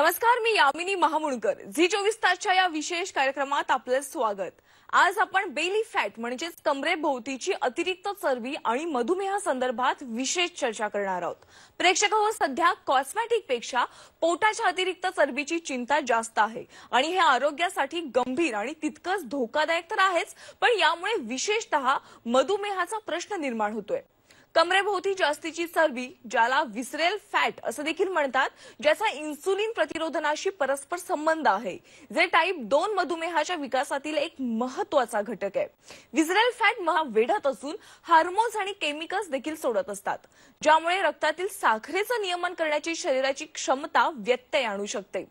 नमस्कार, मी यामिनी महामुणकर. झी24 तासच्या या विशेष कार्यक्रमात आपलं स्वागत. आज आपण बेली फॅट म्हणजेच कमरेभोवतीची अतिरिक्त चरबी आणि मधुमेहासंदर्भात विशेष चर्चा करणार आहोत. प्रेक्षकांनो, सध्या कॉस्मेटिकपेक्षा पोटाच्या अतिरिक्त चरबीची चिंता जास्त आहे आणि हे आरोग्यासाठी गंभीर आणि तितकंच धोकादायक तर आहेच, पण यामुळे विशेषतः मधुमेहाचा प्रश्न निर्माण होतोय. कमरेभोवती जास्तीची चरबी, ज्याला विसरेल फॅट असं देखील म्हणतात, ज्याचा इन्सुलिन प्रतिरोधनाशी परस्पर संबंध आहे, जे टाईप 2 मधुमेहाच्या विकासातील एक महत्त्वाचा घटक आहे. विसरेल फॅट वेढत असून हार्मोन्स आणि केमिकल्स देखील सोडत असतात, ज्यामुळे रक्तातील साखरेचं नियमन करण्याची शरीराची क्षमता व्यत्यय आणू शकते.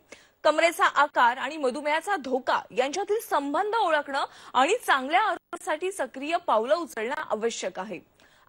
कमरेचा आकार आणि मधुमेहाचा धोका यांच्यातील संबंध ओळखणं आणि चांगल्या आरोग्यासाठी सक्रिय पावलं उचलणं आवश्यक आहे.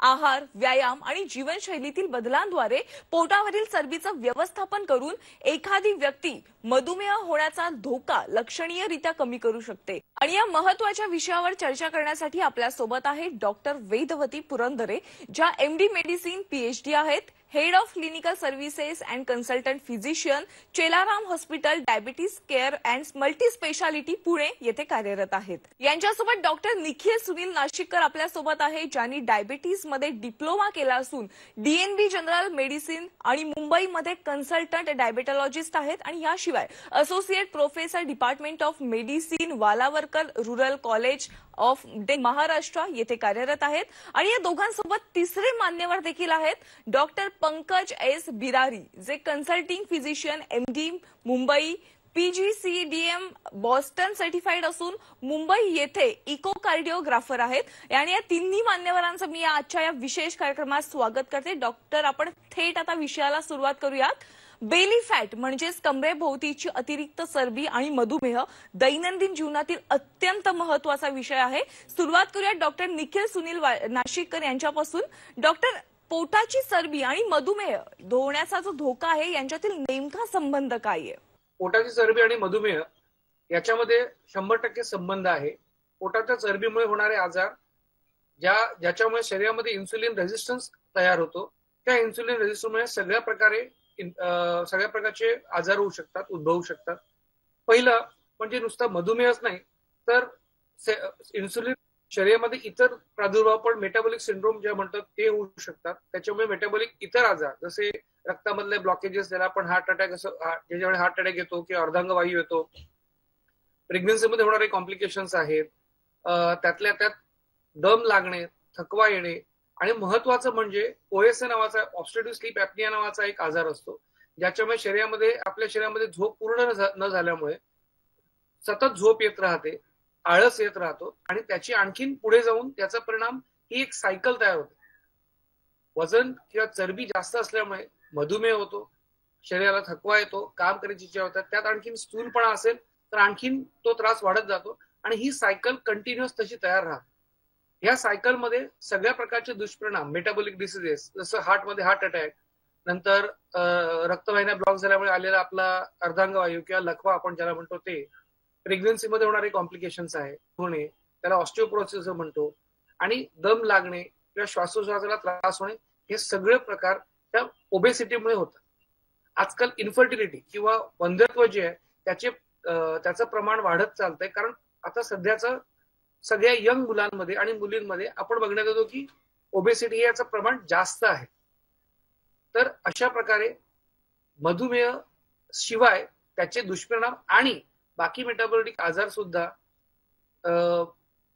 आहार, व्यायाम आणि जीवनशैलीतील बदलांद्वारे पोटावरील चरबीचं व्यवस्थापन करून एखादी व्यक्ती मधुमेह होण्याचा धोका लक्षणीयरित्या कमी करू शकते. आणि या महत्त्वाच्या विषयावर चर्चा करण्यासाठी आपल्या सोबत आहे डॉक्टर वेदवती पुरंदरे, ज्या MD मेडिसिन PhD आहेत, head of clinical services and consultant physician, Chellaram hospital diabetes care and multi speciality Pune येथे कार्यरत आहेत. यांच्यासोबत डॉक्टर निखिल सुनील नाशिककर आपल्या सोबत आहे, ज्यांनी डायबिटीज मध्ये डिप्लोमा केला असून DNB जनरल मेडिसिन आणि मुंबईमध्ये कन्सल्टंट डायबेटॉलॉजिस्ट आहेत आणि याशिवाय associate professor department of medicine, Walawalkar rural college of Maharashtra येथे कार्यरत आहेत. आणि या दोघांसोबत तिसरे मान्यवर देखील आहेत, डॉक्टर पंकज S. बिरारी, जे consulting physician MD Mumbai, PGCDM Boston certified असून मुंबई येथे इकोकार्डिओग्राफर आहेत. आणि या तिन्ही मान्यवरांचं मी आजच्या या विशेष कार्यक्रमात स्वागत करते. डॉक्टर, आपण थेट आता विषयाला सुरुवात करूयात. बेली फॅट म्हणजेच कमरेभोवतीची अतिरिक्त चरबी आणि मधुमेह दैनंदिन जीवनातील अत्यंत महत्त्वाचा विषय आहे. सुरुवात करूया डॉक्टर निखिल सुनील नाशिककर यांच्यापासून. डॉक्टर, पोटाची चरबी आणि मधुमेह होण्याचा जो धोका आहे, यांच्यातील नेमका संबंध काय आहे? पोटाची चरबी आणि मधुमेह याच्यामध्ये 100% संबंध आहे. पोटाच्या चरबीमुळे होणारे आजार, ज्याच्यामुळे शरीरामध्ये इन्सुलिन रेझिस्टन्स तयार होतो, त्या इन्सुलिन रेझिस्टन्समुळे सगळ्या प्रकारचे आजार होऊ शकतात, उद्भवू शकतात. पहिलं म्हणजे नुसता मधुमेहच नाही, तर इन्सुलिन शरीरामध्ये इतर प्रादुर्भाव पण मेटाबॉलिक सिंड्रोम जे म्हणतात ते होऊ शकतात. त्याच्यामुळे मेटाबॉलिक इतर आजार जसे रक्तामधले ब्लॉकेजेस, ज्याला आपण हार्ट अटॅक ज्याच्यामुळे हार्ट अटॅक येतो किंवा अर्धांगवायू येतो, प्रेग्नन्सीमध्ये होणारे कॉम्प्लिकेशन्स आहेत, त्यातल्या त्यात दम लागणे, थकवा येणे आणि महत्वाचं म्हणजे OSA नावाचा ऑब्स्ट्रक्टिव्ह स्लीप ऍपनिया नावाचा एक आजार असतो, ज्याच्यामुळे आपल्या शरीरामध्ये झोप पूर्ण न झाल्यामुळे सतत झोप येत राहते, आळस येत राहतो आणि त्याची आणखीन पुढे जाऊन त्याचा परिणाम ही एक सायकल तयार होते. वजन किंवा चरबी जास्त असल्यामुळे मधुमेह होतो, शरीराला थकवा येतो, काम करायची इच्छा होतात, त्यात आणखीन स्थूलपणा असेल तर आणखीन तो त्रास वाढत जातो आणि ही सायकल कंटिन्युअस तशी तयार राहते. ह्या सायकलमध्ये सगळ्या प्रकारचे दुष्परिणाम, मेटाबॉलिक डिसिजेस जसं हार्टमध्ये हार्ट अटॅक, नंतर रक्तवाहिन्या ब्लॉक झाल्यामुळे आलेला आपला अर्धांगवायू किंवा लकवा आपण ज्याला म्हणतो ते, प्रेग्नन्सीमध्ये होणारे कॉम्प्लिकेशन्स आहे होणे, त्याला ऑस्टिओपोरोसिस म्हणतो, आणि दम लागणे किंवा श्वासोच्छवासाला त्रास होणे, हे सगळे प्रकार त्या ओबेसिटीमुळे होतात. आजकाल इन्फर्टिलिटी किंवा वंध्यत्व जे आहे त्याचं प्रमाण वाढत चालतंय, कारण आता सगळ्या यंग मुलांमध्ये आणि मुलींमध्ये आपण बघण्यात येतो की ओबेसिटी याचं प्रमाण जास्त आहे. तर अशा प्रकारे मधुमेह शिवाय त्याचे दुष्परिणाम आणि बाकी मेटाबॉलिक आजार सुद्धा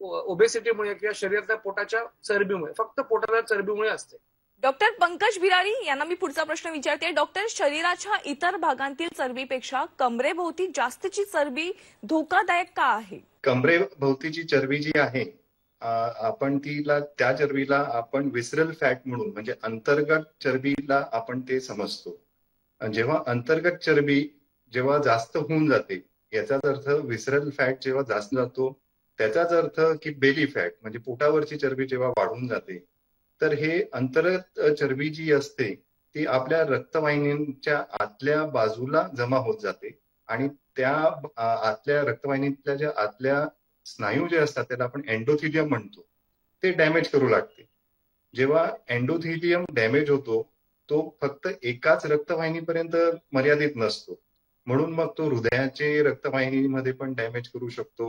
ओबेसिटीमुळे किंवा शरीरातल्या पोटाच्या चरबीमुळे, फक्त पोटाच्या चरबीमुळे असते. डॉक्टर पंकज बिरारी यांना मी पुढचा प्रश्न विचारते. डॉक्टर, शरीराच्या इतर भागांतील चरबीपेक्षा कमरेभोवती जास्तची चरबी धोकादायक का आहे? कमरेभोवतीची चरबी जी आहे, आपण त्या चरबीला आपण विसरल फॅट म्हणून, म्हणजे अंतर्गत चरबीला आपण ते समजतो. जेव्हा अंतर्गत चरबी जेव्हा जास्त होऊन जाते, याचाच अर्थ विसरल फॅट जेव्हा जास्त जातो, त्याचाच अर्थ की बेली फॅट म्हणजे पोटावरची चरबी जेव्हा वाढून जाते, तर हे अंतर्गत चरबी जी असते ती आपल्या रक्तवाहिन्यांच्या आतल्या बाजूला जमा होत जाते आणि त्या आतल्या रक्तवाहिनीतल्या ज्या आतल्या स्नायू जे असतात त्याला आपण एंडोथिलियम म्हणतो, ते डॅमेज करू लागते. जेव्हा एंडोथिलियम डॅमेज होतो तो फक्त एकाच रक्तवाहिनीपर्यंत मर्यादित नसतो. म्हणून मग तो हृदयाचे रक्तवाहिनीमध्ये पण डॅमेज करू शकतो,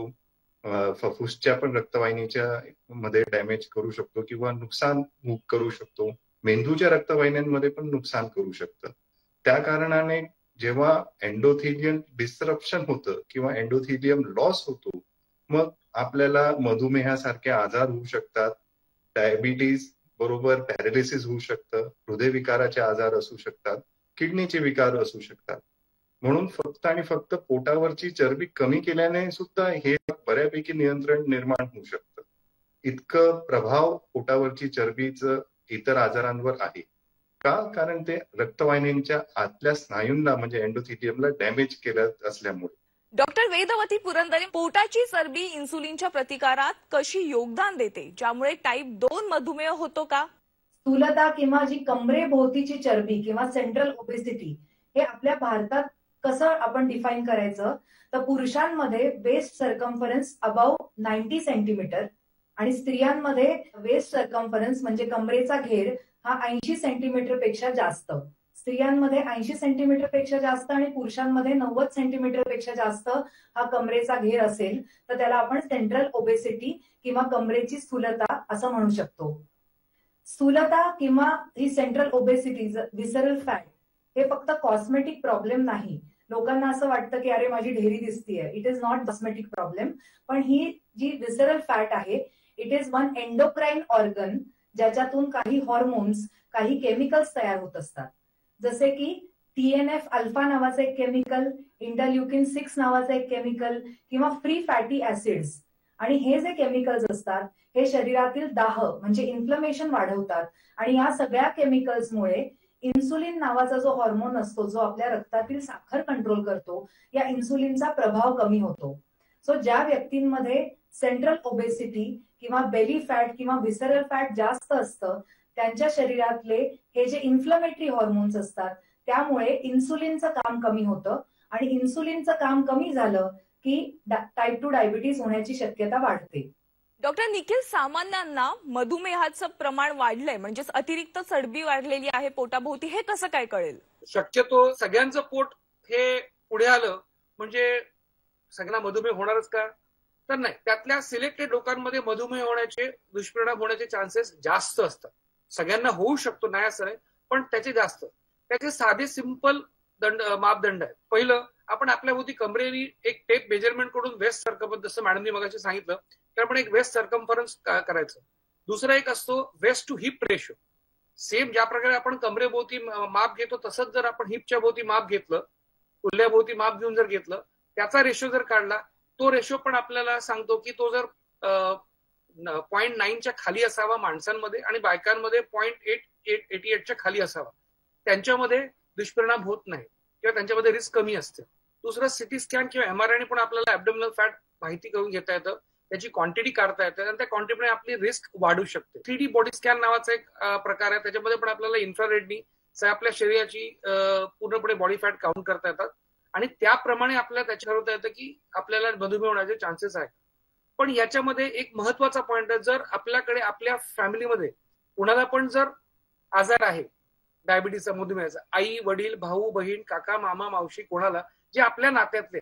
फुफ्फुसच्या पण रक्तवाहिनीच्या मध्ये डॅमेज करू शकतो किंवा नुकसान करू शकतो, मेंदूच्या रक्तवाहिन्यांमध्ये पण नुकसान करू शकतं. त्या कारणाने जेव्हा एंडोथिलियम डिस्ट्रप्शन होतं किंवा एंडोथिलियम लॉस होतो, मग आपल्याला मधुमेहासारखे आजार होऊ शकतात, डायबिटीज बरोबर पॅरालिसिस होऊ शकतं, हृदयविकाराचे आजार असू शकतात, किडनीचे विकार असू शकतात. म्हणून फक्त आणि फक्त पोटावरची चरबी कमी केल्याने सुद्धा हे बऱ्यापैकी नियंत्रण निर्माण होऊ शकतं. इतकं प्रभाव पोटावरची चरबीचं इतर आजारांवर आहे का? कारण ते रक्तवाहिन्यांच्या आतल्या स्नायूंना म्हणजे एंडोथिलियमला डॅमेज केलं असल्यामुळे. डॉक्टर वेदवती पुरंदरे, पोटाची चरबी इन्सुलिनच्या प्रतिकारात कशी योगदान देते, ज्यामुळे टाईप 2 मधुमेह होतो का? स्थूलता किंवा जी कमरेभोवतीची चरबी किंवा सेंट्रल ओबेसिटी हे आपल्या भारतात कसं आपण डिफाईन करायचं, तर पुरुषांमध्ये वेस्ट सर्कम्फरन्स अबाव 90 सेंटीमीटर आणि स्त्रियांमध्ये वेस्ट सर्कम्फरन्स म्हणजे कमरेचा घेर हा 80 सेंटीमीटर पेक्षा जास्त. स्त्रियांमध्ये 80 सेंटीमीटर पेक्षा जास्त आणि पुरुषांमध्ये 90 सेंटीमीटर पेक्षा जास्त हा कमरेचा घेर असेल तर त्याला आपण सेंट्रल ओबेसिटी किंवा कमरेची स्थूलता असं म्हणू शकतो. स्थूलता किंवा ही सेंट्रल ओबेसिटी, विसरल फॅट हे फक्त कॉस्मेटिक प्रॉब्लेम नाही. लोकांना असं वाटतं की अरे माझी ढेरी दिसतीये, it is not cosmetic problem. पण ही जी विसरल फॅट आहे, it is one endocrine organ, ज्याच्यातून काही हॉर्मोन्स, काही केमिकल्स तयार होत असतात. जसे की TNF अल्फा नावाचं एक केमिकल, इंटरल्युकिन 6 नावाचं एक केमिकल किंवा फ्री फॅटी ऍसिड्स. आणि हे जे केमिकल्स असतात हे शरीरातील दाह म्हणजे इन्फ्लमेशन वाढवतात आणि या सगळ्या केमिकल्समुळे इन्सुलिन नावाचा जो हॉर्मोन असतो, जो आपल्या रक्तातील साखर कंट्रोल करतो, या इन्सुलिनचा प्रभाव कमी होतो. सो ज्या व्यक्तींमध्ये सेंट्रल ओबेसिटी किंवा बेली फॅट किंवा विसरल फॅट जास्त असतं त्यांच्या शरीरातले हे जे इन्फ्लमेटरी हॉर्मोन्स असतात त्यामुळे इन्सुलिनचं काम कमी होतं आणि इन्सुलिनचं काम कमी झालं की टाईप 2 डायबिटीज होण्याची शक्यता वाढते. डॉक्टर निखिल, सामान्यांना मधुमेहाचं प्रमाण वाढलंय म्हणजेच अतिरिक्त चरबी वाढलेली आहे पोटाभोवती, हे कसं काय कळेल? शक्यतो सगळ्यांचं पोट हे पुढे आलं म्हणजे सगळ्यांना मधुमेह होणारच का? तर नाही. त्यातल्या सिलेक्टेड लोकांमध्ये मधुमेह होण्याचे, दुष्परिणाम होण्याचे चान्सेस जास्त असतात. सगळ्यांना होऊ शकतो नाही असं नाही, पण त्याचे जास्त. त्याचे साधे सिंपल मापदंड आहेत. पहिलं, आपण आपल्या भोवती कमरेनी एक टेप मेजरमेंट कडून वेस्ट सर्कम्फरन्स, जसं मॅडमनी मगाशी सांगितलं, तर आपण एक वेस्ट सर्कम्फरन्स करायचं. दुसरा एक असतो waist to hip ratio. Same ज्या प्रकारे आपण कमरेभोवती माप घेतो तसंच जर आपण हिपच्या भोवती माप घेतलं, कुल्ल्याभोवती माप घेऊन जर घेतलं, त्याचा रेशो जर काढला, तो रेशो पण आपल्याला सांगतो की तो जर 0.9च्या खाली असावा माणसांमध्ये आणि बायकांमध्ये 0.88च्या खाली असावा. त्यांच्यामध्ये दुष्परिणाम होत नाही किंवा त्यांच्यामध्ये रिस्क कमी असते. दुसरं, सिटी स्कॅन किंवा MRI पण आपल्याला ऍब्डोमिनल फॅट माहिती करून घेता येतं, त्याची क्वांटिटी काढता येते आणि त्या क्वांटिटीने आपली रिस्क वाढू शकते. 3D बॉडी स्कॅन नावाचा एक प्रकार आहे, त्याच्यामध्ये पण आपल्याला इन्फ्रारेडनी आपल्या शरीराची पूर्णपणे बॉडी फॅट काउंट करता येतात आणि त्याप्रमाणे आपल्याला त्याच्या ठरवता येतं की आपल्याला मधुमेह होण्याचे चान्सेस आहेत. पण याच्यामध्ये एक महत्वाचा पॉइंट आहे, जर आपल्याकडे आपल्या फॅमिलीमध्ये कुणाला पण जर आजार आहे डायबिटीसचा, मधुमेहाचा, आई वडील भाऊ बहीण काका मामा मावशी कोणाला जे आपल्या नात्यातले,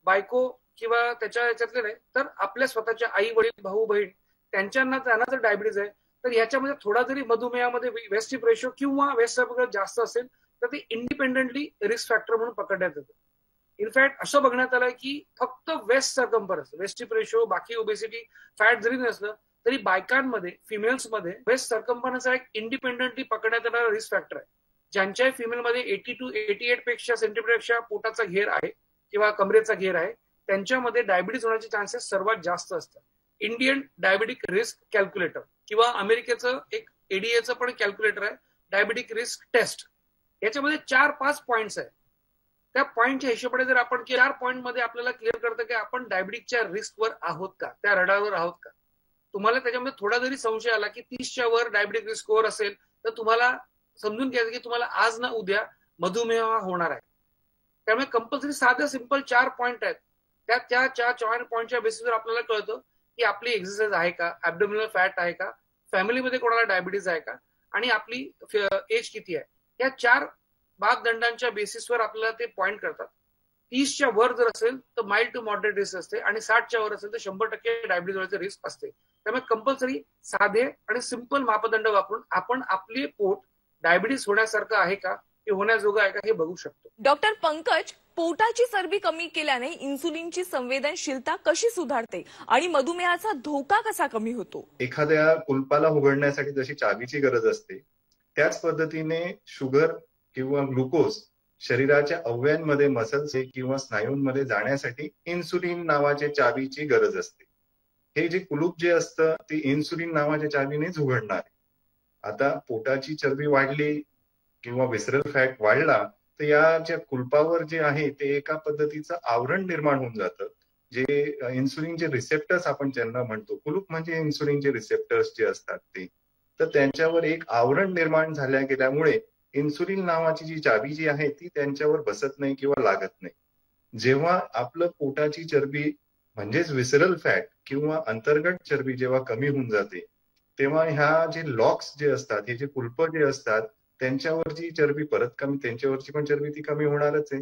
बायको किंवा त्याच्या याच्यातले नाही तर आपल्या स्वतःच्या आई वडील भाऊ बहीण त्यांना जर डायबिटीज आहे तर ह्याच्यामध्ये थोडा जरी मधुमेहामध्ये वेस्ट हिप रेशो किंवा वेस्ट सर्कम्फरन्स जास्त असेल तर ते इंडिपेंडेंटली रिस्क फॅक्टर म्हणून पकडण्यात येतं. इनफॅक्ट असं बघण्यात आलंय की फक्त waist circumference, waist hip ratio, बाकी ओबेसिटी फॅट जरी नसलं तरी बायकांमध्ये, फिमेल्समध्ये वेस्ट सर्कम्फरन्स हा एक इंडिपेंडेंटली पकडण्यात येणारा रिस्क फॅक्टर आहे. ज्यांच्या फिमेलमध्ये 80 to 88 पेक्षा सेंटीमीटरपेक्षा पोटाचा घेर आहे किंवा कमरेचा घेर आहे त्यांच्यामध्ये डायबिटीज होण्याचे चान्सेस सर्वात जास्त असतात. इंडियन डायबिटिक रिस्क कॅल्क्युलेटर किंवा अमेरिकेचं एक ADAचं पण कॅल्क्युलेटर आहे, डायबिटिक रिस्क टेस्ट. याच्यामध्ये 4-5 पॉइंट्स आहेत. त्या पॉइंटच्या हिशोबाने जर आपण 4 पॉइंटमध्ये आपल्याला क्लिअर करतं की आपण डायबिटिकच्या रिस्कवर आहोत का, त्या रडारवर आहोत का. तुम्हाला त्याच्यामध्ये थोडा जरी संशय आला की 30च्या वर डायबिटिक रिस्क स्कोअर असेल तर तुम्हाला समजून घ्यायचं की तुम्हाला आज ना उद्या मधुमेह होणार आहे. त्यामुळे कंपल्सरी साधं सिंपल 4 पॉइंट आहेत. त्या 4 पॉइंटच्या बेसिसवर आपल्याला कळतं की आपली एक्सरसाइज आहे का, ऍब्डोमिनल फॅट आहे का, फॅमिलीमध्ये कोणाला डायबिटीज आहे का आणि आपली एज किती आहे. या 4 मापदंडांच्या बेसिसवर आपल्याला ते पॉइंट करतात 30च्या वर जर असेल तर माइल्ड टू मॉडरेट रिस्क असते आणि 60च्या वर असेल तर 100% डायबिटीज होण्याचं रिस्क असते. त्यामुळे कंपल्सरी साधे आणि सिंपल मापदंड वापरून आपण आपले पोट डायबिटीज होण्यासारखं आहे का, हे होण्याजोगं आहे का, हे बघू शकतो. डॉक्टर पंकज, पोटाची चरबी कमी केल्याने इन्सुलिनची संवेदनशीलता कशी सुधारते आणि मधुमेहाचा धोका कसा कमी होतो? एखाद्या कुलपाला उघडण्यासाठी जशी चावीची गरज असते त्याच पद्धतीने शुगर किंवा ग्लुकोज शरीराच्या अवयवांमध्ये, मसल्स किंवा स्नायूंमध्ये जाण्यासाठी इन्सुलिन नावाच्या चावीची गरज असते. हे जे कुलूप जे असतं ते इन्सुलिन नावाच्या चावीनेच उघडणार आहे. आता पोटाची चरबी वाढली किंवा विसरल फॅट वाढला तर या ज्या कुलपावर जे आहे ते एका पद्धतीचं आवरण निर्माण होऊन जातं. जे इन्सुलिनचे रिसेप्टर्स आपण ज्यांना म्हणतो, कुलूप म्हणजे इन्सुलिनचे रिसेप्टर्स जे असतात ते, तर त्यांच्यावर एक आवरण निर्माण झाल्या गेल्यामुळे इन्सुलिन नावाची जी चावी जी आहे ती त्यांच्यावर बसत नाही किंवा लागत नाही. जेव्हा आपलं पोटाची चरबी म्हणजेच विसरल फॅट किंवा अंतर्गत चरबी जेव्हा कमी होऊन जाते तेव्हा ह्या जे लॉक्स जे असतात, हे जे कुलप जे असतात त्यांच्यावरची चरबी परत कमी, त्यांच्यावरची पण चरबी ती कमी होणारच आहे.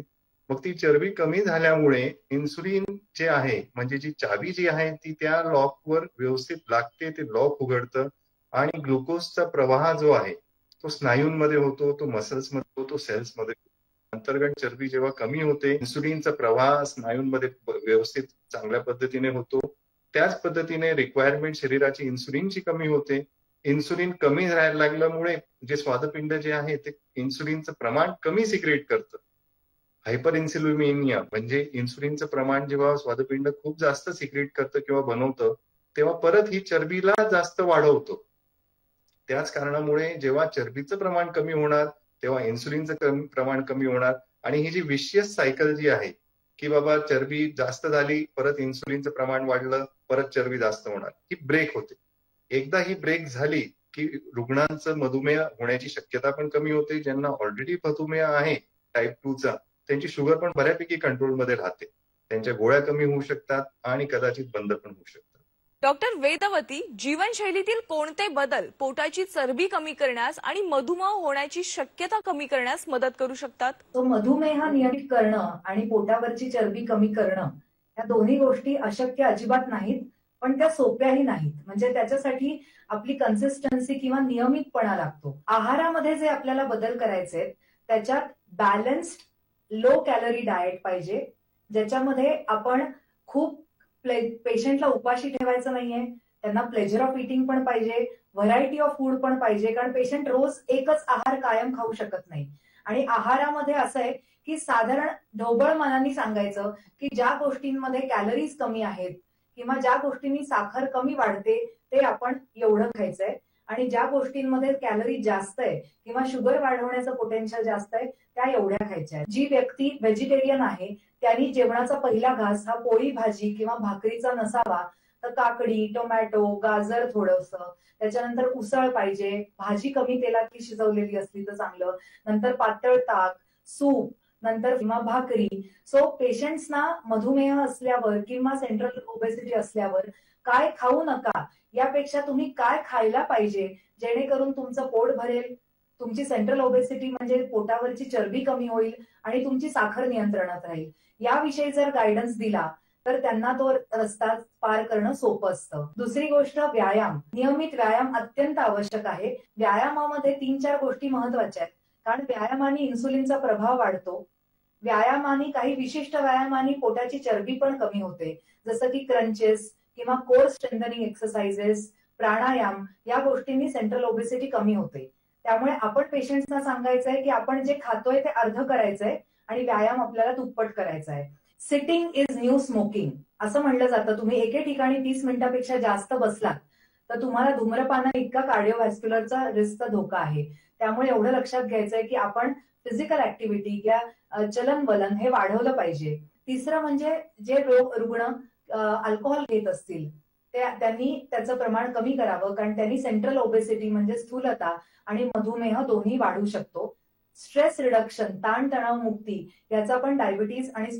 मग ती चरबी कमी झाल्यामुळे इन्सुलिन जे आहे म्हणजे जी चावी जी आहे ती त्या लॉकवर व्यवस्थित लागते, ते लॉक उघडतं आणि ग्लुकोजचा प्रवाह जो आहे तो स्नायूंमध्ये होतो, तो मसल्समध्ये होतो, सेल्समध्ये. अंतर्गत चरबी जेव्हा कमी होते, इन्सुलिनचा प्रवाह स्नायूंमध्ये व्यवस्थित चांगल्या पद्धतीने होतो. त्याच पद्धतीने रिक्वायरमेंट शरीराची इन्सुलिनची कमी होते. इन्सुलिन कमी राहायला लागल्यामुळे जे स्वादपिंड जे आहे ते इन्सुलिनचं प्रमाण कमी सिक्रेट करतं. हायपर इन्सुलिमिनिया म्हणजे इन्सुलिनचं प्रमाण जेव्हा स्वादपिंड खूप जास्त सिक्रेट करतं किंवा बनवतं तेव्हा परत ही चरबीला जास्त वाढवतो. त्याच कारणामुळे जेव्हा चरबीचं प्रमाण कमी होणार तेव्हा इन्सुलिनचं प्रमाण कमी होणार आणि ही जी विशियस सायकल जी आहे की बाबा चरबी जास्त झाली, परत इन्सुलिनचं प्रमाण वाढलं, परत चरबी जास्त होणार, ही ब्रेक होते. एकदा ही ब्रेक झाली की रुग्णांचं मधुमेह होण्याची शक्यता पण कमी होते. ज्यांना ऑलरेडी मधुमेह आहे टाईप 2चा त्यांची शुगर पण बऱ्यापैकी कंट्रोलमध्ये राहते. त्यांच्या गोळ्या कमी होऊ शकतात आणि कदाचित बंद पण होऊ शकतात. डॉक्टर वेदवती, जीवनशैलीतील कोणते बदल पोटाची चरबी कमी करण्यास आणि मधुमेह होण्याची शक्यता कमी करण्यास मदत करू शकतात? तो मधुमेह नियंत्रित करणं आणि पोटावरची चरबी कमी करणं या दोन्ही गोष्टी अशक्य अजिबात नाहीत, पण त्या सोप्याही नाहीत. म्हणजे त्याच्यासाठी आपली कन्सिस्टन्सी किंवा नियमितपणा लागतो. आहारामध्ये जे आपल्याला बदल करायचे त्याच्यात बॅलन्स्ड लो कॅलरी डाएट पाहिजे, ज्याच्यामध्ये आपण खूप पेशंटला उपाशी ठेवायचं नाहीये, त्यांना प्लेजर ऑफ इटिंग पण पाहिजे, व्हरायटी ऑफ फूड पण पाहिजे, कारण पेशंट रोज एकच आहार कायम खाऊ शकत नाही. आणि आहारामध्ये असं आहे की साधारण ढोबळ मनाने सांगायचं की ज्या गोष्टींमध्ये कॅलरीज कमी आहेत किंवा ज्या गोष्टींनी साखर कमी वाढते ते आपण एवढं खायचंय आणि ज्या गोष्टींमध्ये कॅलरी जास्त आहे किंवा शुगर वाढवण्याचं पोटेन्शियल जास्त आहे त्या एवढ्या खायच्या. जी व्यक्ती व्हेजिटेरियन आहे त्यांनी जेवणाचा पहिला घास हा पोळी भाजी किंवा भाकरीचा नसावा, तर काकडी, टोमॅटो, गाजर थोडंसं, त्याच्यानंतर उसळ पाहिजे, भाजी कमी तेलातली शिजवलेली असली तर चांगलं, नंतर पातळ ताक, सूप, नंतर किंवा भाकरी. सो पेशंट्सना मधुमेह असल्यावर किंवा सेंट्रल ओबेसिटी असल्यावर काय खाऊ नका यापेक्षा तुम्ही काय खायला पाहिजे जेणेकरून तुमचं पोट भरेल, तुमची सेंट्रल ओबेसिटी म्हणजे पोटावरची चरबी कमी होईल आणि तुमची साखर नियंत्रणात राहील, याविषयी जर गायडन्स दिला तर त्यांना तो रस्ता पार करणं सोपं असतं. दुसरी गोष्ट व्यायाम. नियमित व्यायाम अत्यंत आवश्यक आहे. व्यायामामध्ये 3-4 गोष्टी महत्वाच्या आहेत, कारण व्यायामाने इन्सुलिनचा प्रभाव वाढतो. व्यायामाने काही विशिष्ट व्यायामाने पोटाची चरबी पण कमी होते, जसं की क्रंचेस किंवा कोर स्ट्रेंथनिंग एक्सरसाइजेस, प्राणायाम, या गोष्टींनी सेंट्रल ओबेसिटी कमी होते. त्यामुळे आपण पेशंट्सना सांगायचंय की आपण जे खातोय ते अर्ध करायचंय आणि व्यायाम आपल्याला दुप्पट करायचा आहे. सिटिंग इज न्यू स्मोकिंग असं म्हणलं जातं. तुम्ही एके ठिकाणी 30 मिनिटापेक्षा जास्त बसलात तर तुम्हाला धूम्रपाना इतका कार्डिओव्हॅस्क्युलरचा रिस्कचा धोका आहे. त्यामुळे एवढं लक्षात घ्यायचंय की आपण फिजिकल ऍक्टिव्हिटी या चलन-वलन हे वाढवलं पाहिजे. तिसरं म्हणजे जे रुग्ण अल्कोहोल घेत असतील त्यांनी त्याचं प्रमाण कमी करावं, कारण त्यांनी सेंट्रल ओबेसिटी म्हणजे स्थूलता आणि मधुमेह दोन्ही वाढू शकतो. स्ट्रेस रिडक्शन, ताणतणाव मुक्ती याचा पण डायबिटीज आणि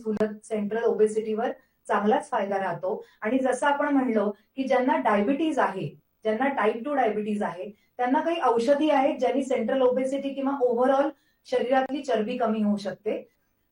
सेंट्रल ओबेसिटीवर चांगलाच फायदा राहतो. आणि जसं आपण म्हणलो की ज्यांना डायबिटीज आहे, ज्यांना टाईप 2 डायबिटीज आहे, त्यांना काही औषधी आहेत ज्यांनी सेंट्रल ओबेसिटी किंवा ओव्हरऑल शरीरातली चरबी कमी होऊ शकते.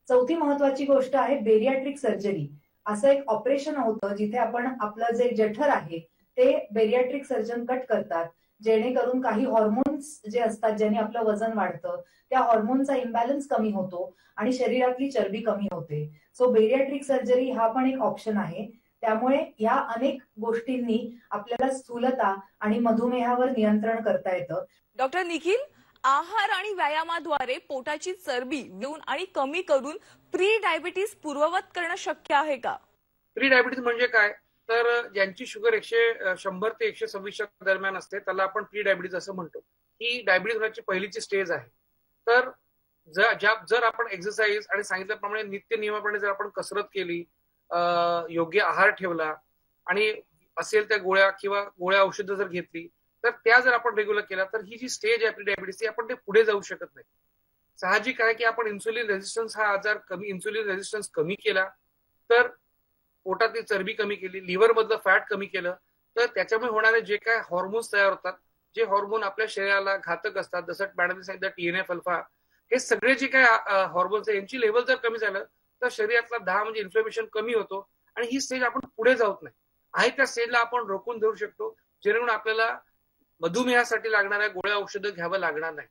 चौथी महत्वाची गोष्ट आहे बेरियाट्रिक सर्जरी. असं एक ऑपरेशन होतं जिथे आपण आपलं जे जठर आहे ते बेरियाट्रिक सर्जन कट करतात, जेणेकरून काही हॉर्मोन्स जे असतात ज्याने आपलं वजन वाढतं त्या हॉर्मोनचा इम्बॅलन्स कमी होतो आणि शरीरातली चरबी कमी होते. सो बेरियाट्रिक सर्जरी हा पण एक ऑप्शन आहे. त्यामुळे ह्या अनेक गोष्टींनी आपल्याला स्थूलता आणि मधुमेहावर नियंत्रण करता येतं. डॉक्टर निखिल, आहार आणि व्यायामाद्वारे पोटाची चरबी देऊन आणि कमी करून प्री डायबिटीज पूर्ववत करणं शक्य आहे का? प्री डायबिटीज म्हणजे काय? तर ज्यांची शुगर 100 ते 126 दरम्यान असते त्याला आपण प्री डायबिटीज असं म्हणतो. ही डायबिटीज होण्याची पहिलीची स्टेज आहे. तर जर आपण एक्सरसाइज आणि सांगितल्याप्रमाणे नित्य नियमाप्रमाणे जर आपण कसरत केली, योग्य आहार ठेवला आणि असेल त्या गोळ्या औषधं जर घेतली तर त्या जर आपण रेग्युलर केला तर ही जी स्टेज आहे प्री डायबिटीजची आपण ते पुढे जाऊ शकत नाही. साहजिक आहे की आपण इन्सुलिन रेझिस्टन्स हा आजार इन्सुलिन रेझिस्टन्स कमी केला तर पोटातली चरबी कमी केली, लिव्हर मधलं फॅट कमी केलं तर त्याच्यामुळे होणारे जे काय हॉर्मोन्स तयार होतात, जे हॉर्मोन आपल्या शरीराला घातक असतात, जसं मॅडमने सांगितलं TNF अल्फा, हे सगळे जे काय हॉर्मोन्स आहे यांची लेवल जर कमी झालं तर शरीरातला दाह म्हणजे इन्फ्लेमेशन कमी होतो आणि ही स्टेज आपण पुढे जात नाही. आहे त्या स्टेजला आपण रोखून धरू शकतो जेणेकरून आपल्याला मधुमेहासाठी लागणाऱ्या गोळ्या औषधं घ्यावं लागणार नाही.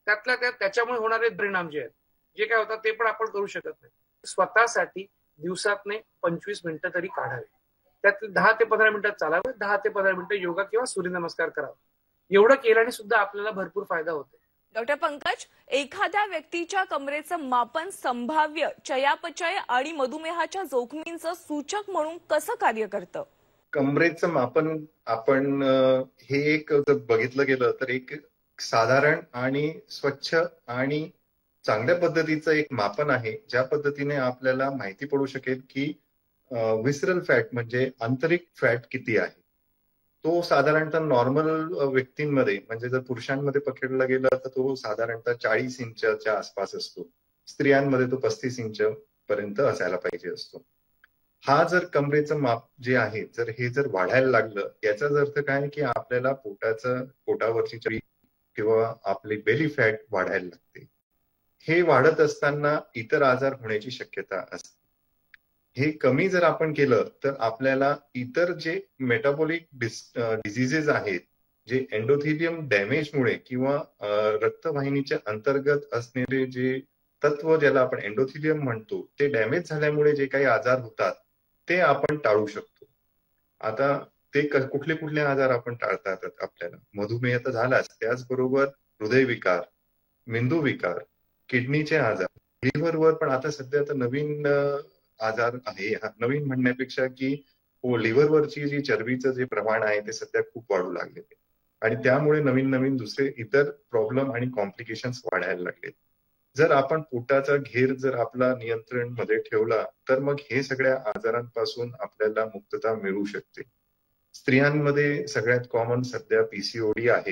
त्यातल्या त्याच्यामुळे होणारे परिणाम जे आहेत जे काय होतात ते पण आपण करू शकत नाही. स्वतःसाठी दिवसातने 25 मिनिटं तरी काढावे. त्यात 10 ते 15 मिनिटं चालावे, 10 ते 15 मिनिटं योगा किंवा सूर्यनमस्कार करावा. एवढं केल्याने सुद्धा आपल्याला भरपूर फायदा होतो. डॉक्टर पंकज, एखाद्या व्यक्तीच्या कमरेचं मापन संभाव्य चयापचय आणि मधुमेहाच्या जोखमींचं सूचक म्हणून कसं कार्य करतं? कमरेचं मापन आपण हे एक जर बघितलं गेलं तर एक साधारण आणि स्वच्छ आणि चांगल्या पद्धतीचं एक मापन आहे, ज्या पद्धतीने आपल्याला माहिती पडू शकेल की विसरल फॅट म्हणजे आंतरिक फॅट किती आहे. तो साधारणतः नॉर्मल व्यक्तींमध्ये म्हणजे जर पुरुषांमध्ये पकडला गेला तर तो साधारणतः 40 इंचच्या आसपास असतो. स्त्रियांमध्ये तो 35 इंच पर्यंत असायला पाहिजे असतो. हा जर कमरेचं माप जे आहे जर हे जर वाढायला लागलं याचाच अर्थ काय की आपल्याला पोटावरची चरबी किंवा आपली बेली फॅट वाढायला लागते. हे वाढत असताना इतर आजार होण्याची शक्यता असते. हे कमी जर आपण केलं तर आपल्याला इतर जे मेटाबॉलिक डिझिजेस आहेत, जे एंडोथेलियम डॅमेजमुळे किंवा रक्तवाहिनीच्या अंतर्गत असणारे जे तत्व ज्याला आपण एंडोथेलियम म्हणतो ते डॅमेज झाल्यामुळे जे काही आजार होतात ते आपण टाळू शकतो. आता ते कुठले आजार आपण टाळता येतात आपल्याला? मधुमेह तर झालाच, त्याचबरोबर हृदयविकार, मेंदूविकार, किडनीचे आजार, लिव्हरवर पण आता सध्या तर नवीन आजार आहे. नवीन म्हणण्यापेक्षा की लिव्हरवरची जी चरबीचं जे प्रमाण आहे ते सध्या खूप वाढू लागले आणि त्यामुळे नवीन दुसरे इतर प्रॉब्लेम आणि कॉम्प्लिकेशन्स वाढायला लागले. जर आपण पोटाचा घेर जर आपला नियंत्रण मध्ये ठेवला तर मग हे सगळ्या आजारांपासून आपल्याला मुक्तता मिळू शकते. स्त्रियांमध्ये सगळ्यात कॉमन सध्या PCOD आहे.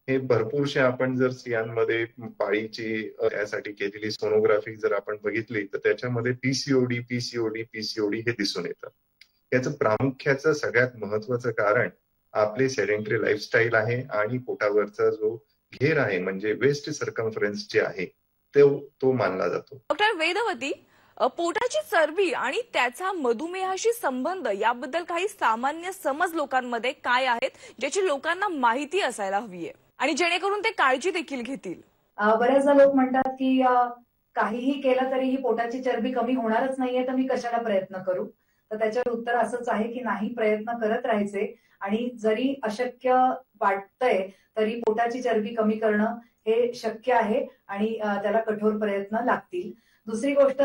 हे भरपूरशे आपण जर स्त्रियांमध्ये पाळीची यासाठी केलेली सोनोग्राफी जर आपण बघितली तर त्याच्यामध्ये PCOD हे दिसून येतं. याचं प्रामुख्याचं सगळ्यात महत्वाचं कारण आपले सेडेंटरी लाईफस्टाईल आहे आणि पोटावरचा जो घेर आहे म्हणजे वेस्ट सर्कम्फरन्स जे आहे तो मानला जातो. डॉक्टर वेदवती, पोटाची चरबी आणि त्याचा मधुमेहाशी संबंध याबद्दल काही सामान्य समज लोकांमध्ये काय आहेत ज्याची लोकांना माहिती असायला हवी आहे आणि जेणेकरून ते काळजी देखील घेतील? बऱ्याचदा लोक म्हणतात की काहीही केलं तरी ही पोटाची चरबी कमी होणारच नाहीये तर मी कशाला प्रयत्न करू. तर त्याच्यावर उत्तर असंच आहे की नाही, प्रयत्न करत राहायचे आणि जरी अशक्य वाटतंय तरी पोटाची चरबी कमी करणं हे शक्य आहे आणि त्याला कठोर प्रयत्न लागतील. दुसरी गोष्ट,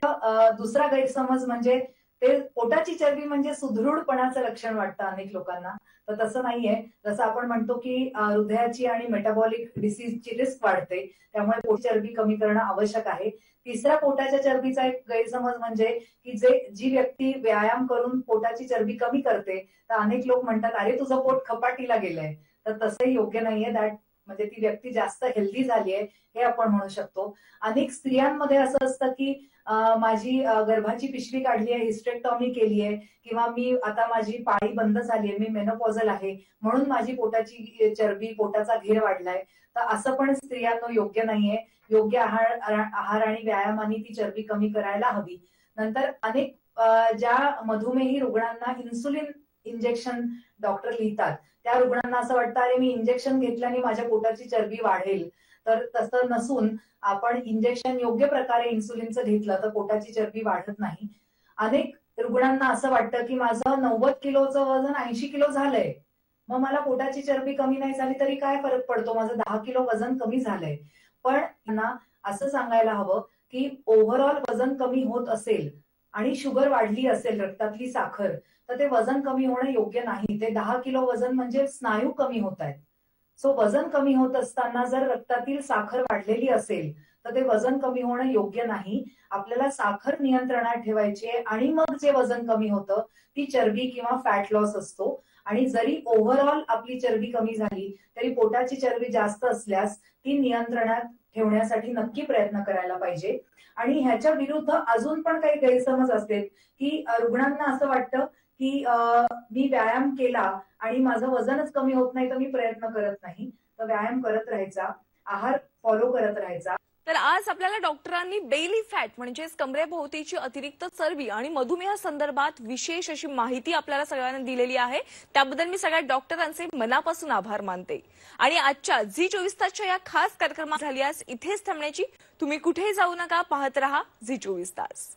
दुसरा गैरसमज म्हणजे ते पोटाची चरबी म्हणजे सुदृढपणाचं लक्षण वाटतं अनेक लोकांना. तर तसं नाहीये. जसं आपण म्हणतो की हृदयाची आणि मेटाबॉलिक डिसीजची रिस्क वाढते, त्यामुळे पोट चरबी कमी करणं आवश्यक आहे. तिसरा पोटाच्या चरबीचा एक गैरसमज म्हणजे की जी व्यक्ती व्यायाम करून पोटाची चरबी कमी करते तर अनेक लोक म्हणतात अरे तुझं पोट खपाटीला गेलंय. तर तसंही योग्य नाहीये. दॅट म्हणजे ती व्यक्ती जास्त हेल्दी झाली आहे हे आपण म्हणू शकतो. अनेक स्त्रियांमध्ये असं असतं की माझी गर्भाची पिशवी काढली आहे, हिस्टेक्टॉमी केली आहे, किंवा मी आता माझी पाळी बंद झाली आहे, मी मेनोपॉझल आहे म्हणून माझी पोटाची चरबी, पोटाचा घेर वाढलाय. तर असं पण स्त्रियांना योग्य नाहीये. योग्य आहार आणि व्यायामाने ती चरबी कमी करायला हवी. नंतर अनेक ज्या मधुमेही रुग्णांना इन्सुलिन इंजेक्शन डॉक्टर लिहितात, त्या रुग्णांना असं वाटतं अरे मी इंजेक्शन घेतल्याने माझ्या पोटाची चरबी वाढेल. तर तसं नसून आपण इंजेक्शन योग्य प्रकारे इन्सुलिनचं घेतलं तर पोटाची चरबी वाढत नाही. अनेक रुग्णांना असं वाटतं की माझं 90 किलोचं वजन 80 किलो झालंय, मग मला पोटाची चरबी कमी नाही झाली तरी काय फरक पडतो, माझं 10 किलो वजन कमी झालंय. पण त्यांना असं सांगायला हवं की ओव्हरऑल वजन कमी होत असेल आणि शुगर वाढली असेल, रक्तातली साखर, तर ते वजन कमी होणं योग्य नाही. ते 10 किलो वजन म्हणजे स्नायू कमी होत आहेत. सो वजन कमी होत असताना जर रक्तातील साखर वाढलेली असेल तर ते वजन कमी होणं योग्य नाही. आपल्याला साखर नियंत्रणात ठेवायची आहे आणि मग जे वजन कमी होतं ती चरबी किंवा फॅट लॉस असतो. आणि जरी ओव्हरऑल आपली चरबी कमी झाली तरी पोटाची चरबी जास्त असल्यास ती नियंत्रणात ठेवण्यासाठी नक्की प्रयत्न करायला पाहिजे. आणि ह्याच्या विरुद्ध अजून पण काही गैरसमज असते की रुग्णांना असं वाटतं की मी व्यायाम केला आणि माझं वजनच कमी होत नाही तर मी प्रयत्न करत नाही. तर व्यायाम करत राहायचा, आहार फॉलो करत राहायचा. तर आज आपल्याला डॉक्टरांनी बेली फॅट म्हणजेच कमरेभोवतीची अतिरिक्त चरबी आणि मधुमेह संदर्भात विशेष अशी माहिती आपल्याला सगळ्यांना दिलेली आहे. त्याबद्दल मी सगळ्या डॉक्टरांचे मनापासून आभार मानते. आणि आजच्या झी24 तासच्या या खास कार्यक्रमात झाल्यास इथेच थांबण्याची. तुम्ही कुठेही जाऊ नका, पाहत रहा झी24 तास.